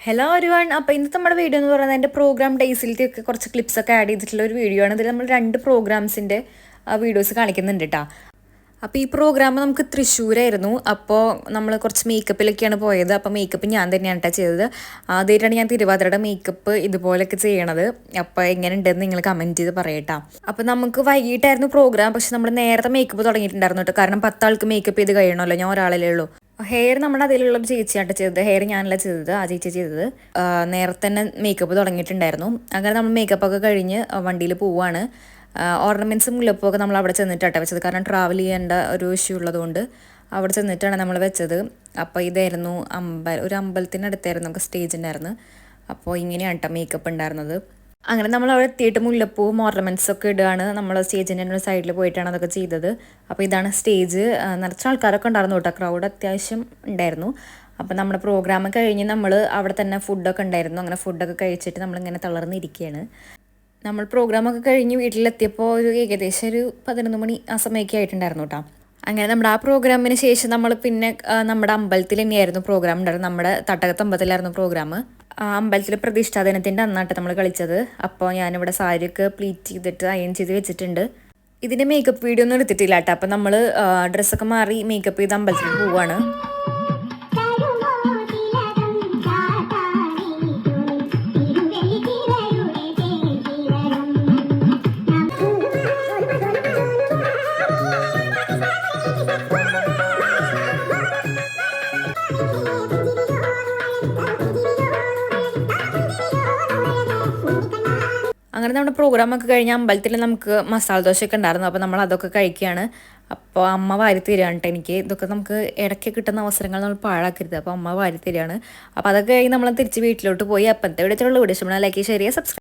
Hello ഒരുവൺ. അപ്പോൾ ഇന്നത്തെ നമ്മുടെ വീഡിയോ എന്ന് പറയുന്നത് എൻ്റെ പ്രോഗ്രാം ഡേയ്സിലത്തെയൊക്കെ കുറച്ച് ക്ലിപ്സൊക്കെ ആഡ് ചെയ്തിട്ടുള്ള ഒരു വീഡിയോ ആണ്. ഇതിൽ നമ്മൾ 2 പ്രോഗ്രാംസിൻ്റെ വീഡിയോസ് കാണിക്കുന്നുണ്ട് കേട്ടോ. അപ്പോൾ ഈ പ്രോഗ്രാം നമുക്ക് തൃശ്ശൂരായിരുന്നു. അപ്പോൾ നമ്മൾ കുറച്ച് മേക്കപ്പിലൊക്കെയാണ് പോയത്. അപ്പോൾ മേക്കപ്പ് ഞാൻ തന്നെയാണ് കേട്ടോ ചെയ്തത്. ആദ്യമായിട്ടാണ് ഞാൻ തിരുവാതിരയുടെ മേക്കപ്പ് ഇതുപോലെയൊക്കെ ചെയ്യണത്. അപ്പോൾ എങ്ങനെ ഉണ്ടെന്ന് നിങ്ങൾ കമൻറ്റ് ചെയ്ത് പറയട്ടോ. അപ്പോൾ നമുക്ക് വൈകിട്ടായിരുന്നു പ്രോഗ്രാം, പക്ഷെ നമ്മൾ നേരത്തെ മേക്കപ്പ് തുടങ്ങിയിട്ടുണ്ടായിരുന്നു കേട്ടോ. കാരണം 10 ആൾക്ക് മേക്കപ്പ് ചെയ്ത് കഴിയണമല്ലോ, ഞാൻ ഒരാളല്ലേ ഉള്ളൂ. ഹെയർ നമ്മുടെ അതിലുള്ള ചേച്ചിയായിട്ട് ചെയ്തത്, ഹെയർ ഞാനല്ല ചെയ്തത്, ആ ചേച്ചി ചെയ്തത്. നേരത്തെ തന്നെ മേക്കപ്പ് തുടങ്ങിയിട്ടുണ്ടായിരുന്നു. അങ്ങനെ നമ്മൾ മേക്കപ്പൊക്കെ കഴിഞ്ഞ് വണ്ടിയിൽ പോവുകയാണ്. ഓർണമെൻറ്റ്സും മുല്ലപ്പൂവൊക്കെ നമ്മൾ അവിടെ ചെന്നിട്ടാണ് വെച്ചത്. കാരണം ട്രാവൽ ചെയ്യേണ്ട ഒരു ഇഷ്യൂ ഉള്ളതുകൊണ്ട് അവിടെ ചെന്നിട്ടാണ് നമ്മൾ വെച്ചത്. അപ്പോൾ ഇതായിരുന്നു ഒരു അമ്പലത്തിനടുത്തായിരുന്നു നമുക്ക് സ്റ്റേജ് ഉണ്ടായിരുന്നു. അപ്പോൾ ഇങ്ങനെയാണ് കേട്ടോ മേക്കപ്പ് ഉണ്ടായിരുന്നത്. അങ്ങനെ നമ്മൾ അവിടെ എത്തിയിട്ട് മുല്ലപ്പൂവും ഓർണമെൻറ്റ്സ് ഒക്കെ ഇടുകയാണ്. നമ്മൾ സ്റ്റേജിൻ്റെ ഒരു സൈഡിൽ പോയിട്ടാണ് അതൊക്കെ ചെയ്തത്. അപ്പോൾ ഇതാണ് സ്റ്റേജ്. നിറച്ച ആൾക്കാരൊക്കെ ഉണ്ടായിരുന്നു കേട്ടോ, ക്രൗഡ് അത്യാവശ്യം ഉണ്ടായിരുന്നു. അപ്പോൾ നമ്മുടെ പ്രോഗ്രാം കഴിഞ്ഞ് നമ്മൾ അവിടെ തന്നെ ഫുഡൊക്കെ ഉണ്ടായിരുന്നു. അങ്ങനെ ഫുഡൊക്കെ കഴിച്ചിട്ട് നമ്മളിങ്ങനെ തളർന്നിരിക്കുകയാണ്. നമ്മൾ പ്രോഗ്രാമൊക്കെ കഴിഞ്ഞ് വീട്ടിലെത്തിയപ്പോൾ ഏകദേശം ഒരു 11 മണി ആ സമയമൊക്കെ ആയിട്ടുണ്ടായിരുന്നു കേട്ടോ. അങ്ങനെ നമ്മുടെ ആ പ്രോഗ്രാമിന് ശേഷം നമ്മൾ പിന്നെ നമ്മുടെ അമ്പലത്തിൽ തന്നെയായിരുന്നു പ്രോഗ്രാം ഉണ്ടായിരുന്നത്. നമ്മുടെ തട്ടകത്ത് അമ്പലത്തിലായിരുന്നു പ്രോഗ്രാം. അമ്പലത്തിൽ പ്രതിഷ്ഠാ ദിനത്തിൻ്റെ അന്നാട്ട് നമ്മൾ കളിച്ചത്. അപ്പോൾ ഞാനിവിടെ സാരിയൊക്കെ പ്ലീറ്റ് ചെയ്തിട്ട് അയൺ ചെയ്ത് വെച്ചിട്ടുണ്ട്. ഇതിൻ്റെ മേക്കപ്പ് വീഡിയോ ഒന്നും എടുത്തിട്ടില്ല കേട്ടോ. അപ്പോൾ നമ്മൾ ഡ്രസ്സൊക്കെ മാറി മേക്കപ്പ് ചെയ്ത് അമ്പലത്തിൽ പോവുകയാണ്. അങ്ങനെ നമ്മുടെ പ്രോഗ്രാമൊക്കെ കഴിഞ്ഞ് അമ്പലത്തിൽ നമുക്ക് മസാല ദോശയൊക്കെ ഉണ്ടായിരുന്നു. അപ്പോൾ നമ്മൾ അതൊക്കെ കഴിക്കുകയാണ്. അപ്പോൾ അമ്മ വാരി തരികയാണ് കേട്ടോ എനിക്ക്. ഇതൊക്കെ നമുക്ക് ഇടയ്ക്ക് കിട്ടുന്ന അവസരങ്ങൾ നമ്മൾ പാഴാക്കരുത്. അപ്പോൾ അമ്മ വാരി തരികയാണ്. അപ്പോൾ അതൊക്കെ കഴിഞ്ഞ് നമ്മൾ തിരിച്ച് വീട്ടിലോട്ട് പോയി. അപ്പോഴത്തെ വീഡിയോ വീഡിയോ ഇഷ്ടമാണ് ലൈക്ക്, ഷെയർ ചെയ്യുക, സബ്സ്ക്രൈബ്.